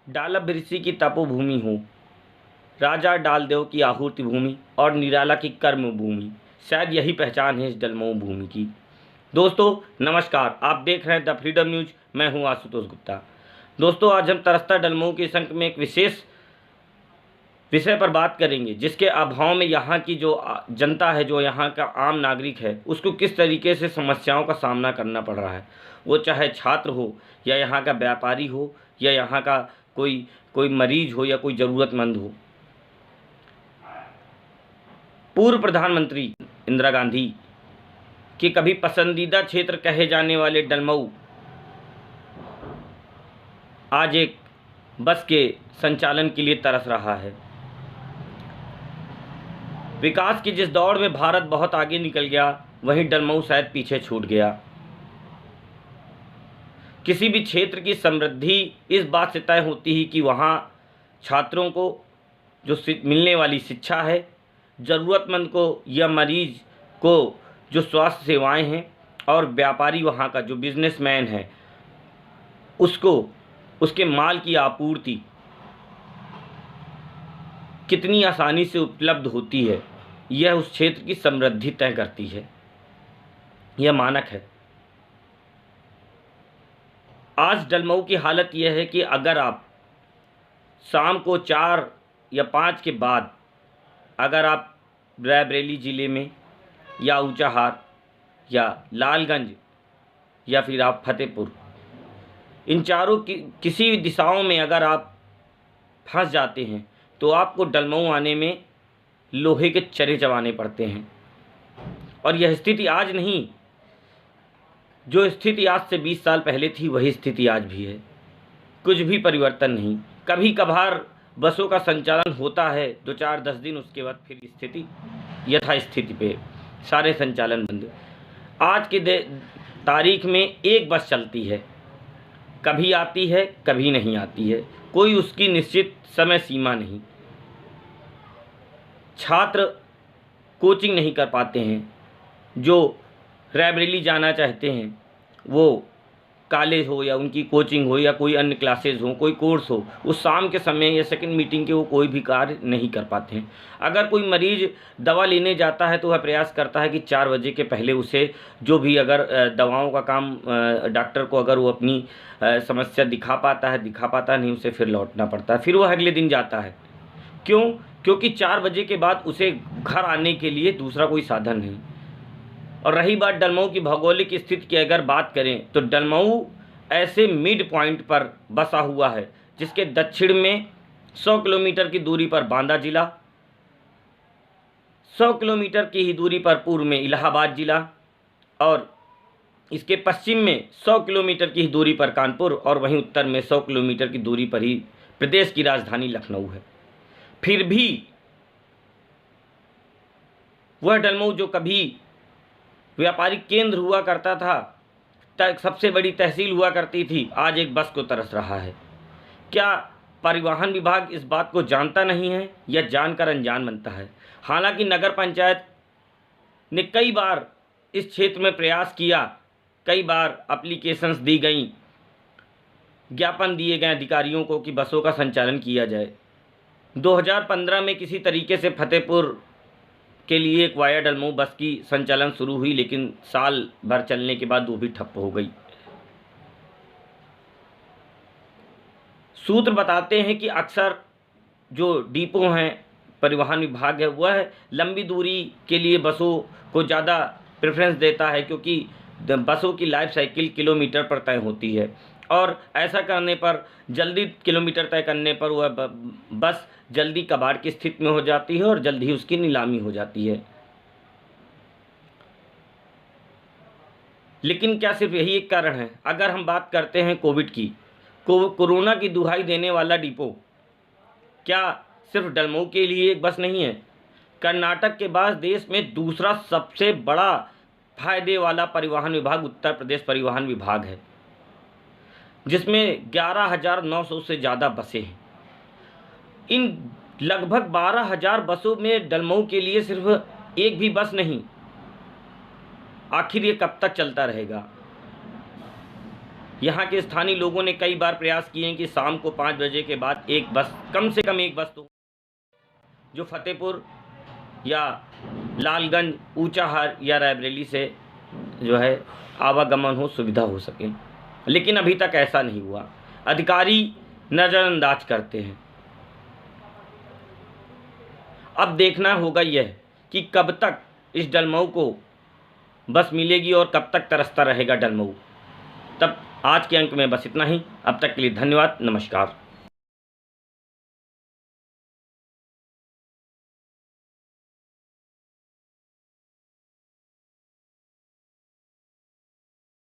डालब ऋषि की तपोभूमि हो, राजा डालदेव की आहुति भूमि और निराला की कर्म भूमि, शायद यही पहचान है इस डलमऊ भूमि की। दोस्तों नमस्कार, आप देख रहे हैं द फ्रीडम न्यूज। मैं हूं आशुतोष गुप्ता। दोस्तों आज हम तरसता डलमऊ के संक में एक विशेष विषय पर बात करेंगे, जिसके अभाव में यहाँ की जो जनता है, जो यहाँ का आम नागरिक है, उसको किस तरीके से समस्याओं का सामना करना पड़ रहा है। वो चाहे छात्र हो या यहाँ का व्यापारी हो या यहाँ का कोई मरीज हो या कोई ज़रूरतमंद हो। पूर्व प्रधानमंत्री इंदिरा गांधी के कभी पसंदीदा क्षेत्र कहे जाने वाले डलमऊ आज एक बस के संचालन के लिए तरस रहा है। विकास की जिस दौड़ में भारत बहुत आगे निकल गया, वहीं डलमऊ शायद पीछे छूट गया। किसी भी क्षेत्र की समृद्धि इस बात से तय होती है कि वहाँ छात्रों को जो मिलने वाली शिक्षा है, ज़रूरतमंद को या मरीज को जो स्वास्थ्य सेवाएं हैं, और व्यापारी वहाँ का जो बिजनेसमैन है उसको उसके माल की आपूर्ति कितनी आसानी से उपलब्ध होती है, यह उस क्षेत्र की समृद्धि तय करती है। यह मानक है। आज डलमऊ की हालत यह है कि अगर आप शाम को 4 या 5 के बाद अगर आप रायबरेली ज़िले में या ऊंचाहार या लालगंज या फिर आप फतेहपुर, इन चारों की किसी भी दिशाओं में अगर आप फंस जाते हैं तो आपको डलमऊ आने में लोहे के चरे चबाने पड़ते हैं। और यह स्थिति आज नहीं, जो स्थिति आज से 20 साल पहले थी वही स्थिति आज भी है। कुछ भी परिवर्तन नहीं। कभी कभार बसों का संचालन होता है 2-4-10 दिन, उसके बाद फिर स्थिति यथास्थिति पे सारे संचालन बंद। आज के तारीख में एक बस चलती है, कभी आती है कभी नहीं आती है, कोई उसकी निश्चित समय सीमा नहीं। छात्र कोचिंग नहीं कर पाते हैं, जो रायबरेली जाना चाहते हैं वो कॉलेज हो या उनकी कोचिंग हो या कोई अन्य क्लासेज हो, कोई कोर्स हो, उस शाम के समय या सेकंड मीटिंग के वो कोई भी कार्य नहीं कर पाते हैं। अगर कोई मरीज दवा लेने जाता है तो वह प्रयास करता है कि 4 बजे के पहले उसे जो भी अगर दवाओं का काम डॉक्टर को अगर वो अपनी समस्या दिखा पाता है, नहीं उसे फिर लौटना पड़ता है, फिर वह अगले दिन जाता है। क्यों? क्योंकि 4 बजे के बाद उसे घर आने के लिए दूसरा कोई साधन नहीं। और रही बात डलमऊ की भौगोलिक स्थिति की अगर बात करें तो डलमऊ ऐसे मिड पॉइंट पर बसा हुआ है जिसके दक्षिण में 100 किलोमीटर की दूरी पर बांदा जिला, 100 किलोमीटर की ही दूरी पर पूर्व में इलाहाबाद जिला, और इसके पश्चिम में 100 किलोमीटर की ही दूरी पर कानपुर, और वहीं उत्तर में 100 किलोमीटर की दूरी पर ही प्रदेश की राजधानी लखनऊ है। फिर भी वह डलमऊ जो कभी व्यापारिक केंद्र हुआ करता था, सबसे बड़ी तहसील हुआ करती थी, आज एक बस को तरस रहा है। क्या परिवहन विभाग इस बात को जानता नहीं है या जानकर अनजान बनता है? हालांकि नगर पंचायत ने कई बार इस क्षेत्र में प्रयास किया, कई बार एप्लीकेशंस दी गई, ज्ञापन दिए गए अधिकारियों को कि बसों का संचालन किया जाए। 2015 में किसी तरीके से फतेहपुर के लिए एक वाया डलमऊ बस की संचालन शुरू हुई, लेकिन साल भर चलने के बाद वो भी ठप्प हो गई। सूत्र बताते हैं कि अक्सर जो डिपो हैं, परिवहन विभाग है, वह लंबी दूरी के लिए बसों को ज़्यादा प्रेफरेंस देता है, क्योंकि बसों की लाइफ साइकिल किलोमीटर पर तय होती है, और ऐसा करने पर जल्दी किलोमीटर तय करने पर वह बस जल्दी कबाड़ की स्थिति में हो जाती है और जल्दी ही उसकी नीलामी हो जाती है। लेकिन क्या सिर्फ यही एक कारण है? अगर हम बात करते हैं कोविड की, कोरोना की दुहाई देने वाला डिपो क्या सिर्फ डलमऊ के लिए एक बस नहीं है? कर्नाटक के बाद देश में दूसरा सबसे बड़ा फायदे वाला परिवहन विभाग उत्तर प्रदेश परिवहन विभाग है, जिसमें 11,900 से ज़्यादा बसें हैं। इन लगभग 12,000 बसों में डलमऊ के लिए सिर्फ एक भी बस नहीं। आखिर ये कब तक चलता रहेगा? यहाँ के स्थानीय लोगों ने कई बार प्रयास किए हैं कि शाम को 5 बजे के बाद एक बस, कम से कम एक बस तो, जो फतेहपुर या लालगंज, ऊंचाहार या रायबरेली से जो है आवागमन हो, सुविधा हो सके, लेकिन अभी तक ऐसा नहीं हुआ। अधिकारी नज़रअंदाज करते हैं। अब देखना होगा यह कि कब तक इस डलमऊ को बस मिलेगी और कब तक तरसता रहेगा डलमऊ। तब आज के अंक में बस इतना ही। अब तक के लिए धन्यवाद, नमस्कार।